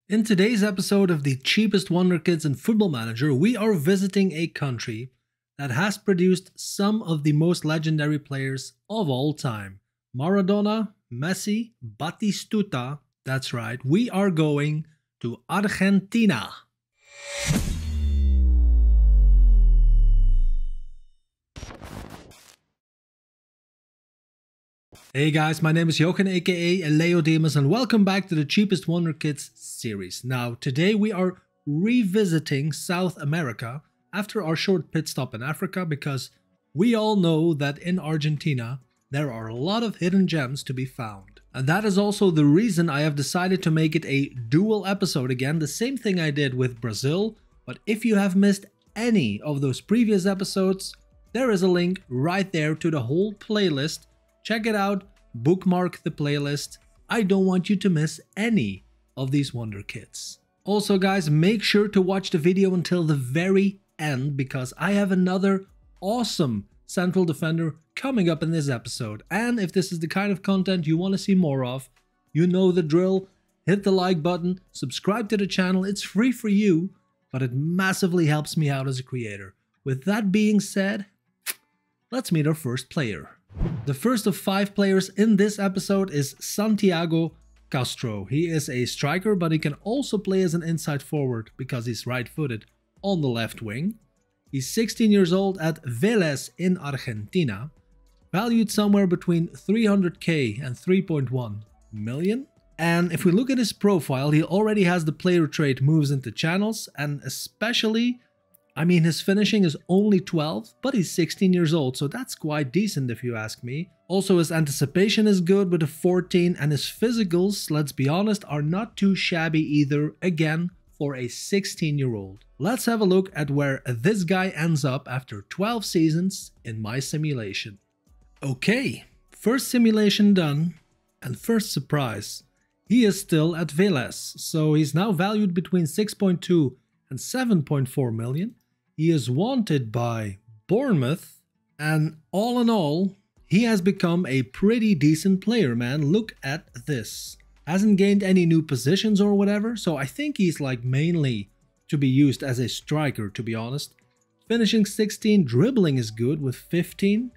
In today's episode of the cheapest Wonderkids in Football Manager, we are visiting a country that has produced some of the most legendary players of all time. Maradona, Messi, Batistuta. That's right, we are going to Argentina. Hey guys, my name is Jochen aka Leyodemus and welcome back to the cheapest Wonderkids series. Now today we are revisiting South America after our short pit stop in Africa, because we all know that in Argentina there are a lot of hidden gems to be found. And that is also the reason I have decided to make it a dual episode again, the same thing I did with Brazil. But if you have missed any of those previous episodes, there is a link right there to the whole playlist. Check it out, bookmark the playlist. I don't want you to miss any of these Wonderkids. Also guys, make sure to watch the video until the very end, because I have another awesome central defender coming up in this episode. And if this is the kind of content you want to see more of, you know the drill. Hit the like button, subscribe to the channel, it's free for you, but it massively helps me out as a creator. With that being said, let's meet our first player. The first of 5 players in this episode is Santiago Castro. He is a striker, but he can also play as an inside forward because he's right-footed on the left wing. He's 16 years old at Vélez in Argentina, valued somewhere between 300k and 3.1 million. And if we look at his profile, he already has the player trait moves into channels, and especially, his finishing is only 12, but he's 16 years old, so that's quite decent if you ask me. Also, his anticipation is good with a 14, and his physicals, let's be honest, are not too shabby either, again, for a 16-year-old. Let's have a look at where this guy ends up after 12 seasons in my simulation. Okay, first simulation done, and first surprise, he is still at Vélez, so he's now valued between 6.2 and 7.4 million. He is wanted by Bournemouth, and all in all, he has become a pretty decent player, man. Look at this. Hasn't gained any new positions or whatever, so I think he's like mainly to be used as a striker, to be honest. Finishing 16, dribbling is good with 15.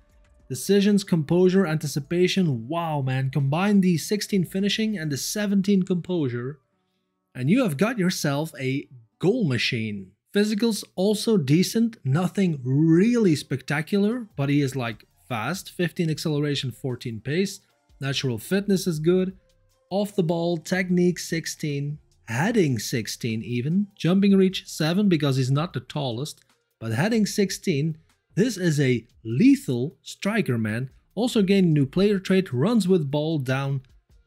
Decisions, composure, anticipation, wow man, combine the 16 finishing and the 17 composure, and you have got yourself a goal machine. Physicals also decent, nothing really spectacular, but he is like fast, 15 acceleration, 14 pace, natural fitness is good, off the ball, technique 16, heading 16 even, jumping reach 7 because he's not the tallest, but heading 16, this is a lethal striker, man. Also gained new player trait, runs with ball down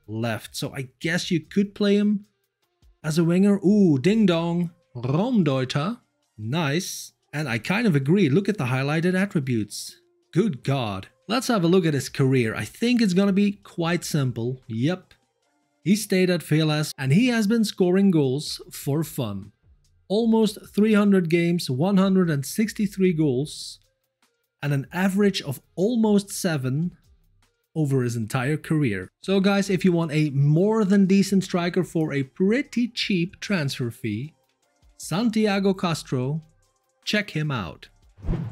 left, so I guess you could play him as a winger. Ooh, ding dong. Raumdeuter, nice. And I kind of agree, look at the highlighted attributes. Good God. Let's have a look at his career. I think it's gonna be quite simple. Yep. He stayed at Vélez and he has been scoring goals for fun. Almost 300 games, 163 goals, and an average of almost 7 over his entire career. So guys, if you want a more than decent striker for a pretty cheap transfer fee, Santiago Castro, check him out.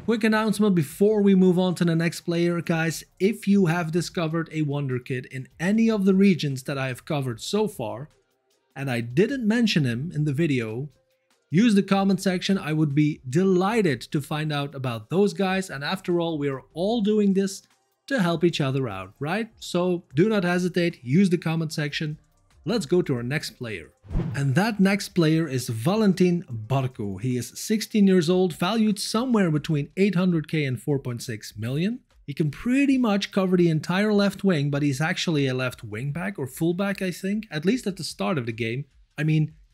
Quick announcement before we move on to the next player, guys. If you have discovered a Wonderkid in any of the regions that I have covered so far, and I didn't mention him in the video, use the comment section. I would be delighted to find out about those guys, and after all, we are all doing this to help each other out, right? So do not hesitate, use the comment section. Let's go to our next player. And that next player is Valentin Barco. He is 16 years old, valued somewhere between 800k and 4.6 million. He can pretty much cover the entire left wing, but he's actually a left wing back or fullback, I think, at least at the start of the game.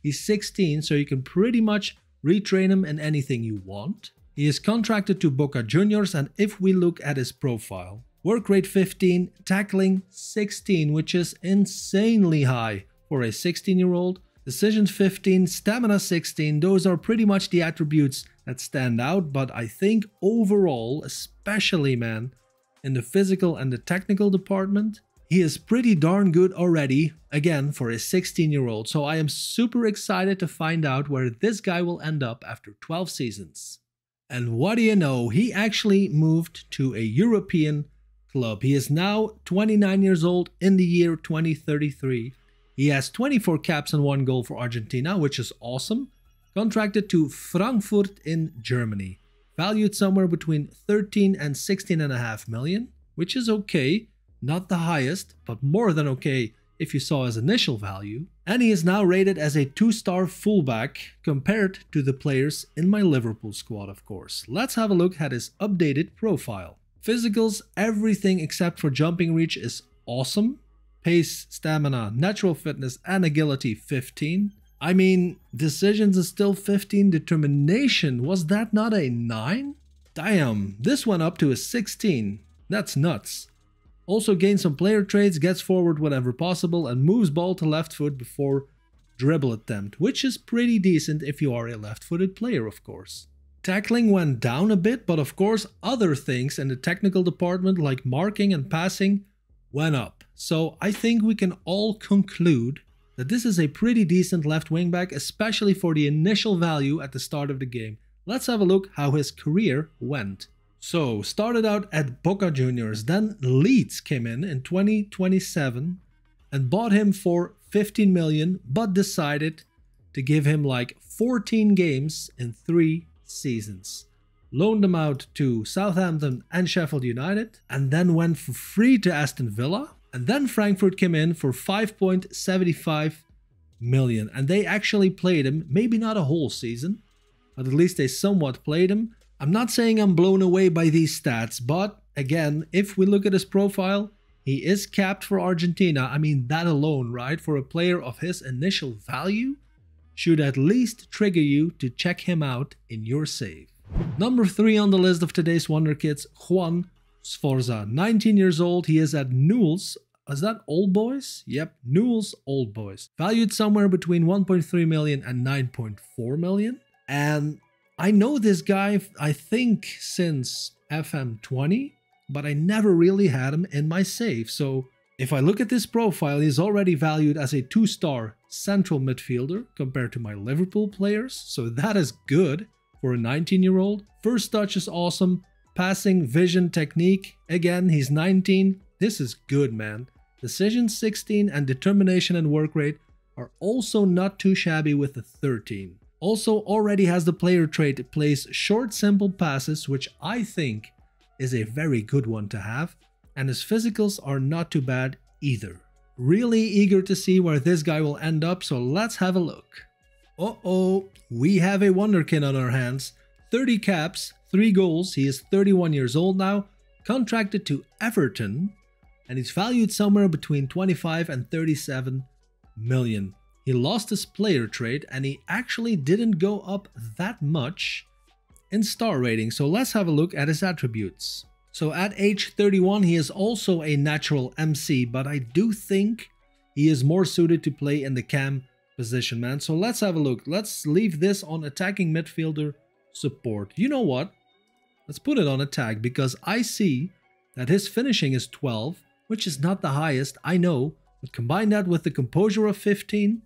He's 16, so you can pretty much retrain him in anything you want. He is contracted to Boca Juniors, and if we look at his profile, work rate 15, tackling 16, which is insanely high for a 16-year-old. Decisions 15, stamina 16, those are pretty much the attributes that stand out, but I think overall, especially man, in the physical and the technical department, He is pretty darn good already, again, for a 16-year-old, so I am super excited to find out where this guy will end up after 12 seasons. And what do you know, he actually moved to a European club. He is now 29 years old in the year 2033. He has 24 caps and 1 goal for Argentina, which is awesome. Contracted to Frankfurt in Germany. Valued somewhere between 13 and 16.5 million, which is okay. Not the highest, but more than okay if you saw his initial value. And he is now rated as a 2-star fullback compared to the players in my Liverpool squad, of course. Let's have a look at his updated profile. Physicals, everything except for jumping reach is awesome. Pace, stamina, natural fitness and agility 15. I mean, decisions is still 15. Determination, was that not a 9? Damn, this went up to a 16. That's nuts. Also gains some player traits, gets forward whenever possible and moves ball to left foot before dribble attempt, which is pretty decent if you are a left-footed player, of course. Tackling went down a bit, but of course other things in the technical department like marking and passing went up. So I think we can all conclude that this is a pretty decent left wing back, especially for the initial value at the start of the game. Let's have a look how his career went. So, started out at Boca Juniors, then Leeds came in 2027 and bought him for 15 million, but decided to give him like 14 games in 3 seasons. Loaned him out to Southampton and Sheffield United, and then went for free to Aston Villa. And then Frankfurt came in for 5.75 million, and they actually played him, maybe not a whole season, but at least they somewhat played him. I'm not saying I'm blown away by these stats, but again, if we look at his profile, he is capped for Argentina. I mean, that alone, right, for a player of his initial value, should at least trigger you to check him out in your save. Number 3 on the list of today's Wonderkids, Juan Sforza. 19 years old, he is at Newell's. Is that Old Boys? Yep, Newell's Old Boys. Valued somewhere between 1.3 million and 9.4 million. And I know this guy, I think, since FM20, but I never really had him in my save. So if I look at this profile, he's already valued as a 2-star central midfielder compared to my Liverpool players. So that is good for a 19-year-old. First touch is awesome. Passing, vision, technique. Again, he's 19. This is good, man. Decision 16 and determination and work rate are also not too shabby with a 13. Also already has the player trait to plays short simple passes, which I think is a very good one to have, and his physicals are not too bad either. Really eager to see where this guy will end up, so let's have a look. We have a wonderkid on our hands. 30 caps, 3 goals, he is 31 years old now, contracted to Everton, and he's valued somewhere between 25 and 37 million. He lost his player trait and he actually didn't go up that much in star rating. So let's have a look at his attributes. So at age 31, he is also a natural MC, but I do think he is more suited to play in the cam position, man. So let's have a look. Let's leave this on attacking midfielder support. You know what? Let's put it on attack because I see that his finishing is 12, which is not the highest, I know, but combine that with the composure of 15,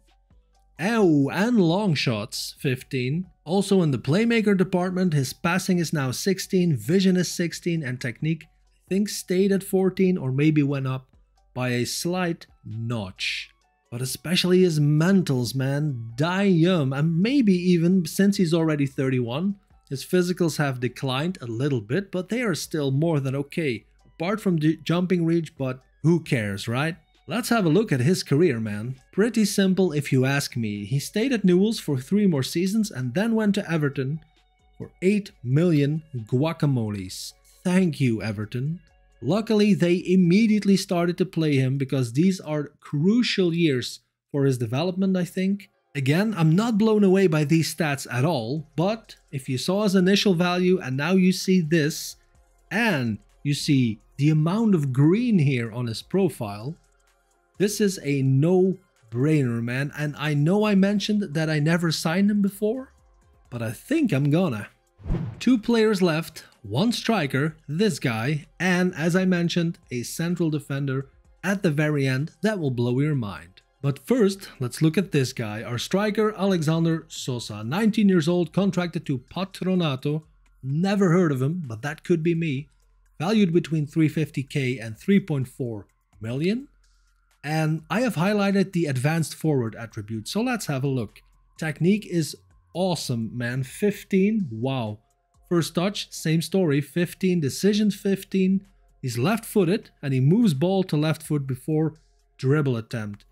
and long shots 15. Also in the playmaker department, his passing is now 16, vision is 16, and technique I think stayed at 14 or maybe went up by a slight notch. But especially his mentals, man, damn, and maybe even since he's already 31, his physicals have declined a little bit, but they are still more than okay. Apart from the jumping reach, but who cares, right? Let's have a look at his career, man. Pretty simple if you ask me. He stayed at Newell's for 3 more seasons and then went to Everton for 8 million guacamoles. Thank you, Everton. Luckily, they immediately started to play him because these are crucial years for his development, I think. Again, I'm not blown away by these stats at all, but if you saw his initial value and now you see this, and you see the amount of green here on his profile, this is a no-brainer, man. And I know I mentioned that I never signed him before, but I think I'm gonna. 2 players left, 1 striker, this guy, and as I mentioned, a central defender, at the very end that will blow your mind. But first, let's look at this guy, our striker Alexander Sosa, 19 years old, contracted to Patronato. Never heard of him, but that could be me. Valued between 350k and 3.4 million. And I have highlighted the advanced forward attribute, so let's have a look. Technique is awesome, man. 15, wow. First touch, same story, 15. Decisions, 15. He's left-footed and he moves ball to left foot before dribble attempt.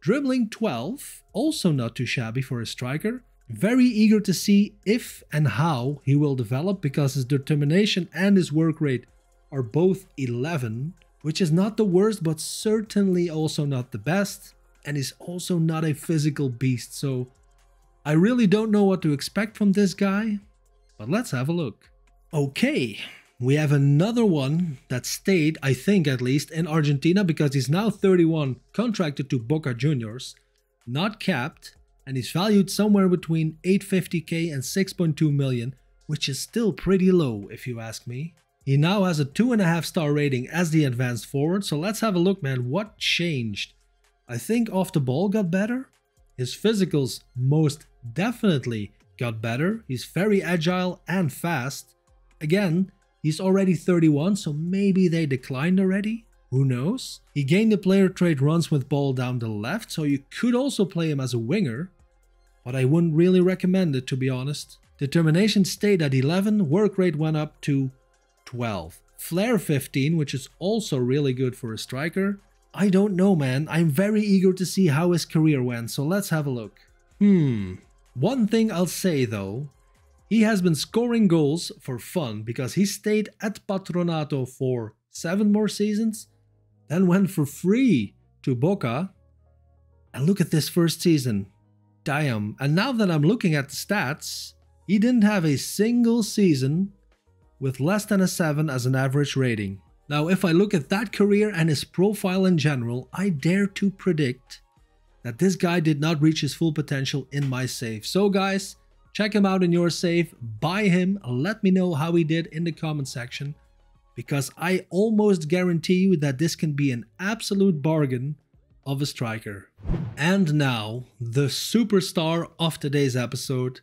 Dribbling 12, also not too shabby for a striker. Very eager to see if and how he will develop, because his determination and his work rate are both 11, which is not the worst but certainly also not the best, and he's also not a physical beast, so I really don't know what to expect from this guy, but let's have a look. Okay, we have another one that stayed, I think at least, in Argentina, because he's now 31, contracted to Boca Juniors, not capped, and he's valued somewhere between 850k and 6.2 million, which is still pretty low if you ask me. He now has a 2.5 star rating as the advanced forward, so let's have a look, man. What changed? I think off the ball got better. His physicals most definitely got better. He's very agile and fast. Again, he's already 31, so maybe they declined already. Who knows? He gained the player trait runs with ball down the left, so you could also play him as a winger, but I wouldn't really recommend it, to be honest. Determination stayed at 11, work rate went up to 12. Flair 15, which is also really good for a striker. I don't know, man. I'm very eager to see how his career went, so let's have a look. One thing I'll say though, he has been scoring goals for fun because he stayed at Patronato for 7 more seasons, then went for free to Boca. And look at this first season. Damn. And now that I'm looking at the stats, he didn't have a single season with less than a 7 as an average rating. Now, if I look at that career and his profile in general, I dare to predict that this guy did not reach his full potential in my save. So guys, check him out in your save, buy him, let me know how he did in the comment section, because I almost guarantee you that this can be an absolute bargain of a striker. And now, the superstar of today's episode,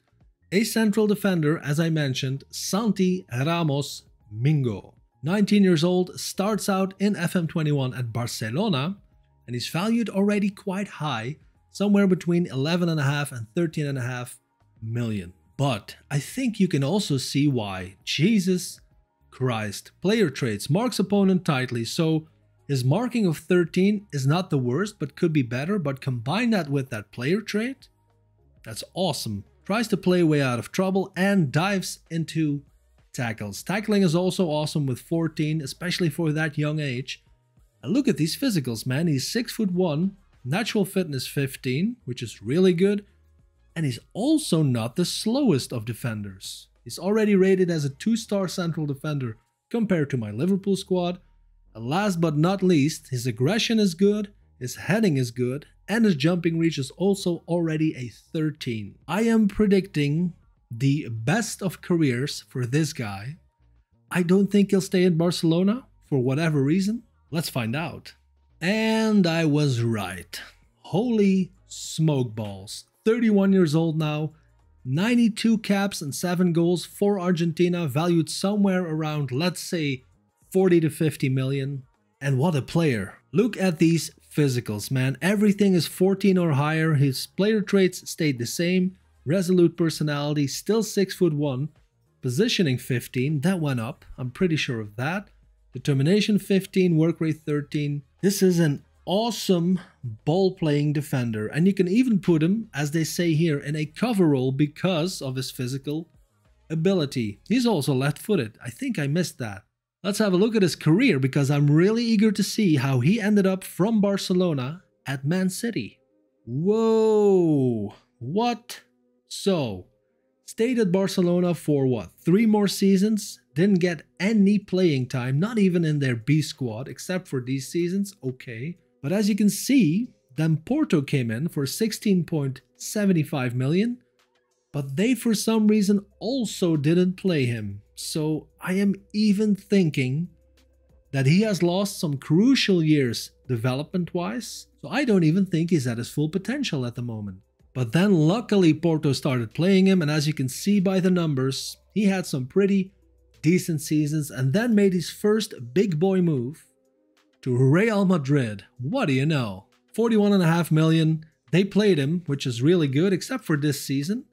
a central defender, as I mentioned, Santi Ramos Mingo. 19 years old, starts out in FM21 at Barcelona, and he's valued already quite high, somewhere between 11.5 and 13.5 million. But I think you can also see why. Jesus Christ. Player traits, marks opponent tightly, so his marking of 13 is not the worst, but could be better, but combine that with that player trait, that's awesome. Tries to play way out of trouble and dives into tackles. Tackling is also awesome with 14, especially for that young age. And look at these physicals, man. He's 6'1", natural fitness 15, which is really good. And he's also not the slowest of defenders. He's already rated as a 2-star central defender compared to my Liverpool squad. And last but not least, his aggression is good, his heading is good, and his jumping reach is also already a 13. I am predicting the best of careers for this guy. I don't think he'll stay in Barcelona for whatever reason. Let's find out. And I was right. Holy smoke balls. 31 years old now, 92 caps and 7 goals for Argentina, valued somewhere around, let's say, 40 to 50 million. And what a player. Look at these physicals, man. Everything is 14 or higher. His player traits stayed the same. Resolute personality, still 6'1". Positioning 15, that went up. I'm pretty sure of that. Determination 15, work rate 13. This is an awesome ball-playing defender. And you can even put him, as they say here, in a cover role because of his physical ability. He's also left-footed. I think I missed that. Let's have a look at his career because I'm really eager to see how he ended up from Barcelona at Man City. Whoa! What? So, stayed at Barcelona for what, 3 more seasons? Didn't get any playing time, not even in their B squad, except for these seasons, okay. But as you can see, then Porto came in for 16.75 million, but they for some reason also didn't play him. So I am even thinking that he has lost some crucial years development-wise, so I don't even think he's at his full potential at the moment. But then luckily Porto started playing him, and as you can see by the numbers, he had some pretty decent seasons and then made his first big boy move to Real Madrid. What do you know? 41.5 million. They played him, which is really good, except for this season.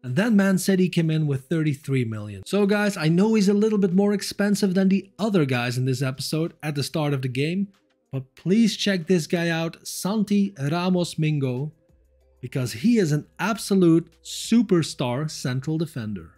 And then Man City came in with 33 million. So guys, I know he's a little bit more expensive than the other guys in this episode at the start of the game, but please check this guy out, Santi Ramos Mingo, because he is an absolute superstar central defender.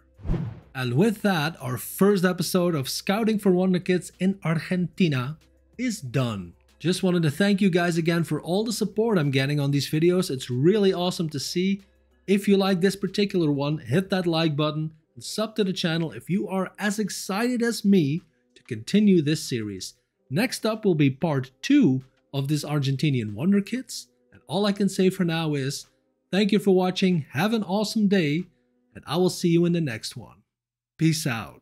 And with that, our first episode of Scouting for Wonderkids in Argentina is done. Just wanted to thank you guys again for all the support I'm getting on these videos. It's really awesome to see. If you like this particular one, hit that like button and sub to the channel if you are as excited as me to continue this series. Next up will be part 2 of this Argentinian Wonderkids. And all I can say for now is, thank you for watching, have an awesome day, and I will see you in the next one. Peace out.